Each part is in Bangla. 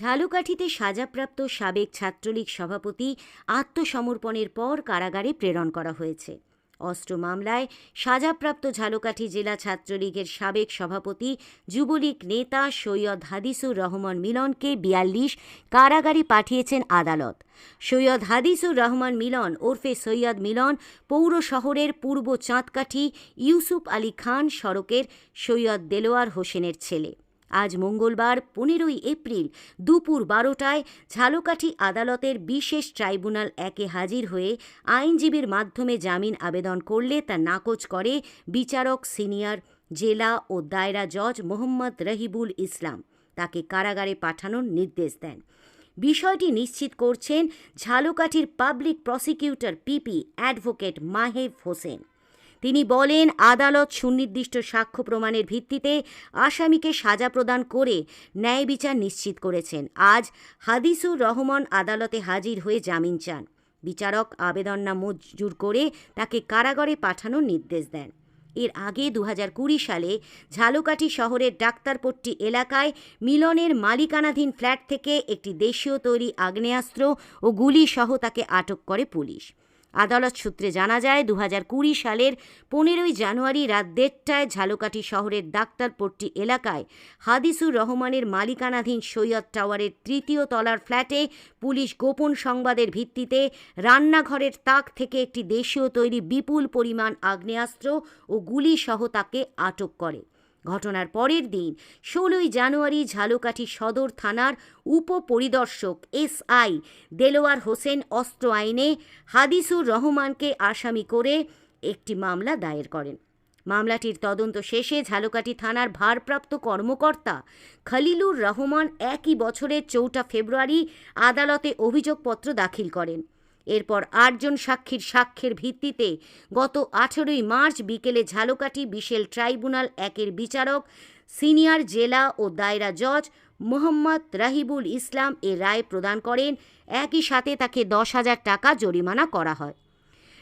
ঝালকাঠিতে সাজাপ্রাপ্ত সাবেক ছাত্রলীগ সভাপতি আত্মসমর্পণের পর কারাগারে প্রেরণ করা হয়েছে। অস্ত্র মামলায় সাজাপ্রাপ্ত ঝালকাঠি জেলা ছাত্রলীগের সাবেক সভাপতি যুবলীগ নেতা সৈয়দ হাদিসুর রহমান মিলনকে ৪২ কারাগারে পাঠিয়েছেন আদালত। সৈয়দ হাদিসুর রহমান মিলন ওরফে সৈয়দ মিলন পৌর শহরের পূর্ব চাঁদকাঠি ইউসুফ আলী খান সড়কের সৈয়দ দেলোয়ার হোসেনের ছেলে। আজ মঙ্গলবার ১৫ই এপ্রিল দুপুর ১২টায় ঝালকাঠি আদালতের বিশেষ ট্রাইব্যুনাল ১-এ হাজির হয়ে আইনজীবীর মাধ্যমে জামিন আবেদন করলে তা নাকচ করে বিচারক সিনিয়র জেলা ও দায়রা জজ মোহাম্মদ রহিবুল ইসলাম। তাকে কারাগারে পাঠানোর নির্দেশ দেন। বিষয়টি নিশ্চিত করছেন ঝালকাঠির public prosecutor PP advocate Maheb Hossain. তিনি বলেন, আদালত সুনির্দিষ্ট সাক্ষ্য প্রমাণের ভিত্তিতে আসামিকে সাজা প্রদান করে ন্যায় বিচার নিশ্চিত করেছেন। আজ হাদিসুর রহমান আদালতে হাজির হয়ে জামিন চান। বিচারক আবেদন নামঞ্জুর করে তাকে কারাগারে পাঠানোর নির্দেশ দেন। এর আগে ২০২০ সালে ঝালকাঠি শহরের ডাক্তারপট্টি এলাকায় মিলনের মালিকানাধীন ফ্ল্যাট থেকে একটি দেশীয় তৈরি আগ্নেয়াস্ত্র ও গুলি সহ তাকে আটক করে পুলিশ। আদালত সূত্রে জানা যায়, ২০২০ সালের ১৫ই জানুয়ারি রাত ১:৩০টায় ঝালকাঠি শহরের ডাক্তারপট্টি এলাকায় হাদিসুর রহমানের মালিকানাধীন সৈয়দ টাওয়ারের ৩য় তলার ফ্ল্যাটে পুলিশ গোপন সংবাদের ভিত্তিতে রান্নাঘরের তাক থেকে একটি দেশীয় তৈরি বিপুল পরিমাণ আগ্নেয়াস্ত্র ও গুলি সহ তাকে আটক করে। ঘটনার পরের দিন ১৬ই জানুয়ারি ঝালকাঠি সদর থানার উপপরিদর্শক এসআই দেলোয়ার হোসেন অস্ত্র আইনে হাদিসুর রহমানকে আসামি করে একটি মামলা দায়ের করেন। মামলাটির তদন্ত শেষে ঝালকাঠি থানার ভারপ্রাপ্ত কর্মকর্তা খলিলুর রহমান একই বছরের ৪ ফেব্রুয়ারি আদালতে অভিযোগপত্র দাখিল করেন। এরপর ৮ জন সাক্ষীর সাক্ষ্যের ভিত্তিতে গত ১৮ই মার্চ বিকেলে ঝালকাঠি বিশেষ ট্রাইব্যুনাল ১-এর বিচারক সিনিয়র জেলা ও দায়রা জজ মোহাম্মদ রহিবুল ইসলাম এর রায় প্রদান করেন। একই সাথে তাকে ১০,০০০ টাকা জরিমানা করা হয়।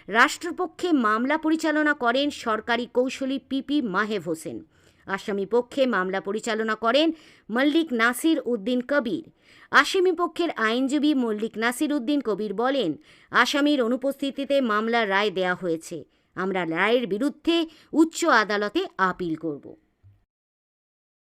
রাষ্ট্রপক্ষে মামলা পরিচালনা করেন সরকারি কৌঁসুলি পিপি মাহেব হোসেন। আসামি পক্ষে মামলা পরিচালনা করেন মল্লিক নাসির উদ্দিন কবির। আসামি পক্ষের আইনজীবী মল্লিক নাসির উদ্দিন কবির বলেন, আসামির অনুপস্থিতিতে মামলার রায় দেয়া হয়েছে। আমরা রায়ের বিরুদ্ধে উচ্চ আদালতে আপিল করব।